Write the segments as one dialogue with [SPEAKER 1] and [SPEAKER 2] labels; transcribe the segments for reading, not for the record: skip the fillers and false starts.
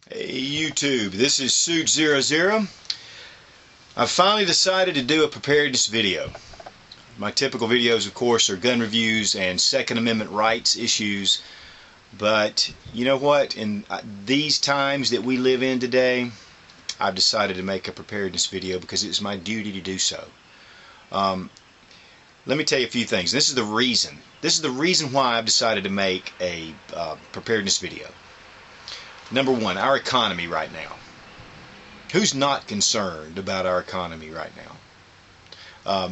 [SPEAKER 1] Hey YouTube, this is Suge00. I've finally decided to do a preparedness video. My typical videos, of course, are gun reviews and Second Amendment rights issues. But you know what? In these times that we live in today, I've decided to make a preparedness video because it's my duty to do so. Let me tell you a few things. This is the reason. This is the reason why I've decided to make a preparedness video. Number one, our economy right now. Who's not concerned about our economy right now?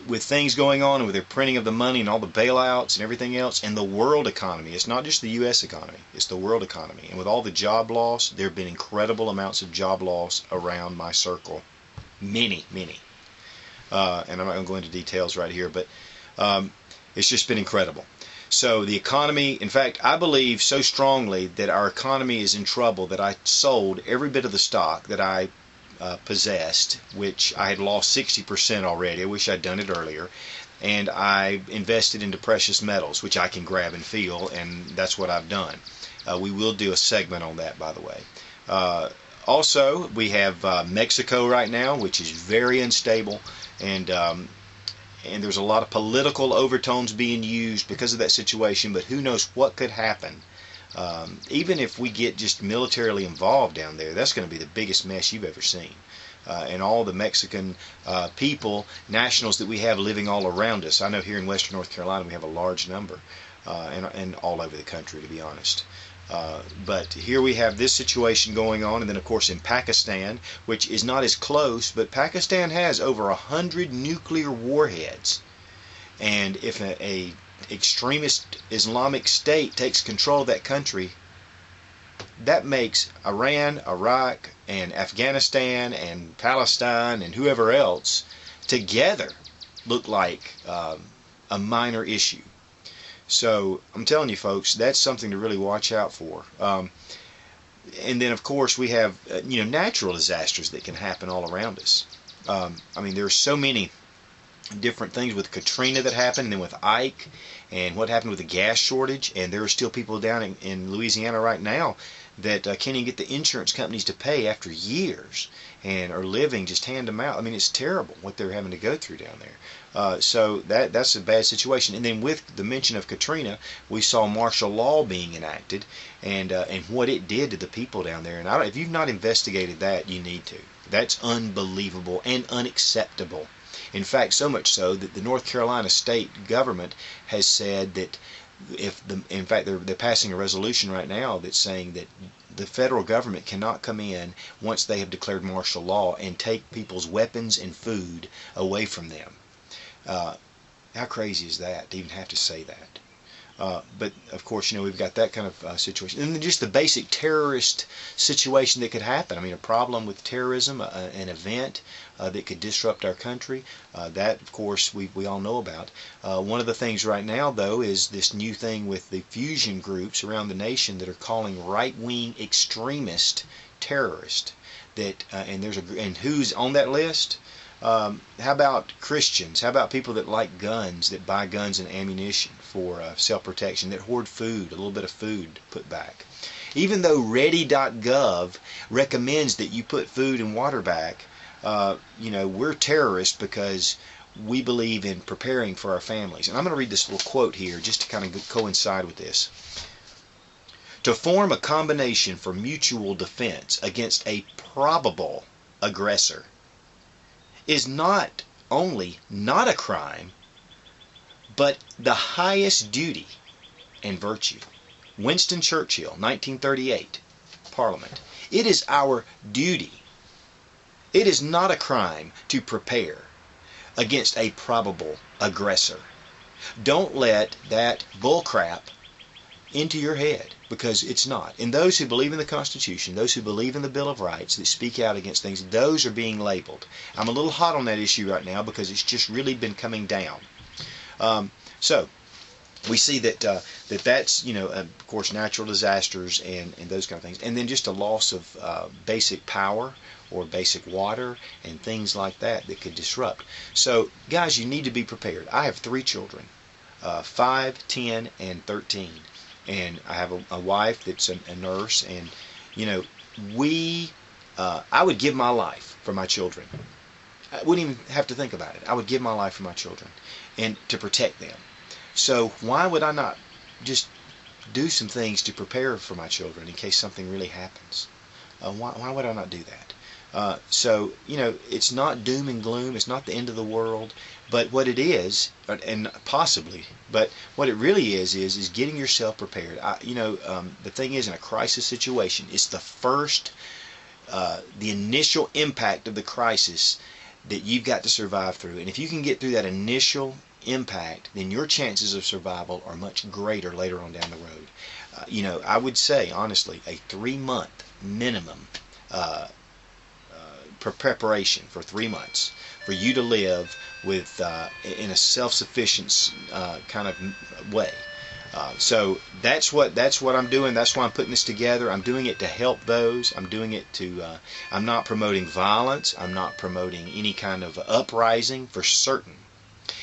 [SPEAKER 1] With things going on and with the printing of the money and all the bailouts and everything else, and the world economy, it's not just the U.S. economy, it's the world economy. And with all the job loss, there have been incredible amounts of job loss around my circle. Many. And I'm not going to go into details right here, but it's just been incredible. So the economy, in fact, I believe so strongly that our economy is in trouble that I sold every bit of the stock that I possessed, which I had lost 60% already. I wish I'd done it earlier. And I invested into precious metals, which I can grab and feel, and that's what I've done. We will do a segment on that, by the way. Also, we have Mexico right now, which is very unstable, and there's a lot of political overtones being used because of that situation, but who knows what could happen. Even if we get just militarily involved down there, that's going to be the biggest mess you've ever seen. And all the Mexican people, nationals that we have living all around us. I know here in Western North Carolina we have a large number, and all over the country, to be honest. But here we have this situation going on, and then of course in Pakistan, which is not as close, but Pakistan has over 100 nuclear warheads. And if a extremist Islamic state takes control of that country, that makes Iran, Iraq, and Afghanistan, and Palestine, and whoever else together look like a minor issue. So I'm telling you folks, that's something to really watch out for. And then of course we have natural disasters that can happen all around us. I mean, there are so many different things with Katrina that happened, and then with Ike, and what happened with the gas shortage. And there are still people down in Louisiana right now that can't even get the insurance companies to pay after years, and are living just hand to mouth. I mean, it's terrible what they're having to go through down there. So that's a bad situation. And then with the mention of Katrina, we saw martial law being enacted, and what it did to the people down there. And if you've not investigated that, you need to. That's unbelievable and unacceptable. In fact, so much so that the North Carolina state government has said that in fact, they're passing a resolution right now that's saying that the federal government cannot come in once they have declared martial law and take people's weapons and food away from them. How crazy is that to even have to say that? But of course, we've got that kind of situation, and then just the basic terrorist situation that could happen. I mean, a problem with terrorism, an event that could disrupt our country. That, of course, we all know about. One of the things right now, though, is this new thing with the fusion groups around the nation that are calling right-wing extremist terrorist. And who's on that list? How about Christians? How about people that like guns, that buy guns and ammunition for self-protection, that hoard food, a little bit of food to put back? Even though ready.gov recommends that you put food and water back, we're terrorists because we believe in preparing for our families. And I'm going to read this little quote here just to kind of coincide with this. To form a combination for mutual defense against a probable aggressor is not only not a crime, but the highest duty and virtue. Winston Churchill, 1938, Parliament. It is our duty. It is not a crime to prepare against a probable aggressor. Don't let that bullcrap into your head, because it's not. And those who believe in the Constitution, those who believe in the Bill of Rights, that speak out against things, those are being labeled. I'm a little hot on that issue right now because it's just really been coming down. So we see that's of course natural disasters and those kind of things, and then just a loss of basic power or basic water and things like that could disrupt. So guys, you need to be prepared. I have 3 children, 5, 10, and 13. And I have a wife that's a nurse, and I would give my life for my children. I wouldn't even have to think about it. I would give my life for my children and to protect them. So why would I not just do some things to prepare for my children in case something really happens? Why would I not do that? So, it's not doom and gloom. It's not the end of the world. But what it is, and possibly, but what it really is getting yourself prepared. The thing is, in a crisis situation, it's the initial impact of the crisis that you've got to survive through. And if you can get through that initial impact, then your chances of survival are much greater later on down the road. I would say, honestly, a 3-month minimum preparation for 3 months for you to live with in a self-sufficient kind of way. So that's what I'm doing. That's why I'm putting this together. I'm doing it to help those. I'm doing it to. I'm not promoting violence. I'm not promoting any kind of uprising for certain.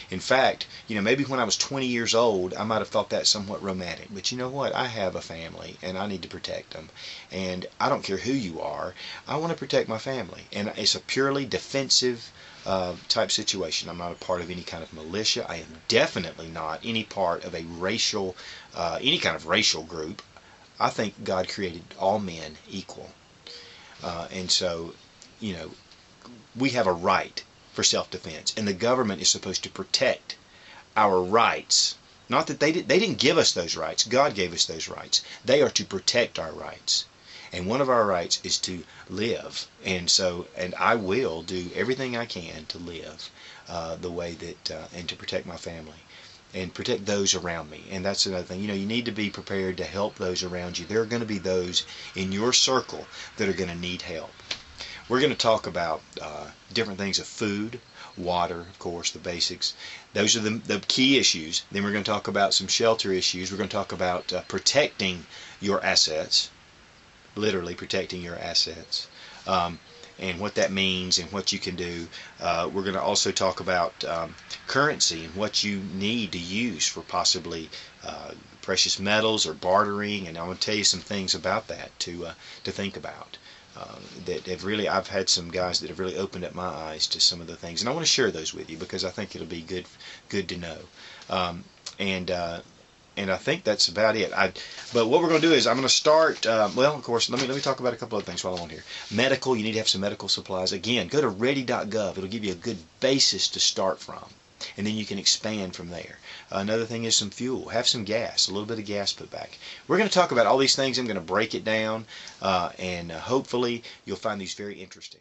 [SPEAKER 1] In fact, maybe when I was 20 years old, I might have thought that somewhat romantic. But you know what? I have a family, and I need to protect them. And I don't care who you are. I want to protect my family. And it's a purely defensive type situation. I'm not a part of any kind of militia. I am definitely not any part of a any kind of racial group. I think God created all men equal. And so, we have a right for self-defense, and the government is supposed to protect our rights. Not that they didn't give us those rights. God gave us those rights. They are to protect our rights, and one of our rights is to live. And I will do everything I can to live the way that and to protect my family and protect those around me. And that's another thing. You need to be prepared to help those around you. There are going to be those in your circle that are going to need help. We're going to talk about different things of food, water, of course, the basics. Those are the key issues. Then we're going to talk about some shelter issues. We're going to talk about protecting your assets, literally protecting your assets, and what that means and what you can do. We're going to also talk about currency and what you need to use for possibly precious metals or bartering, and I'm going to tell you some things about that to think about. That have really, I've had some guys that have really opened up my eyes to some of the things, and I want to share those with you because I think it'll be good to know. And I think that's about it. But what we're going to do is I'm going to start. Well, of course, let me talk about a couple of things while I'm on here. Medical, you need to have some medical supplies. Again, go to ready.gov. It'll give you a good basis to start from, and then you can expand from there. Another thing is some fuel. Have some gas, a little bit of gas put back. We're going to talk about all these things. I'm going to break it down, and hopefully you'll find these very interesting.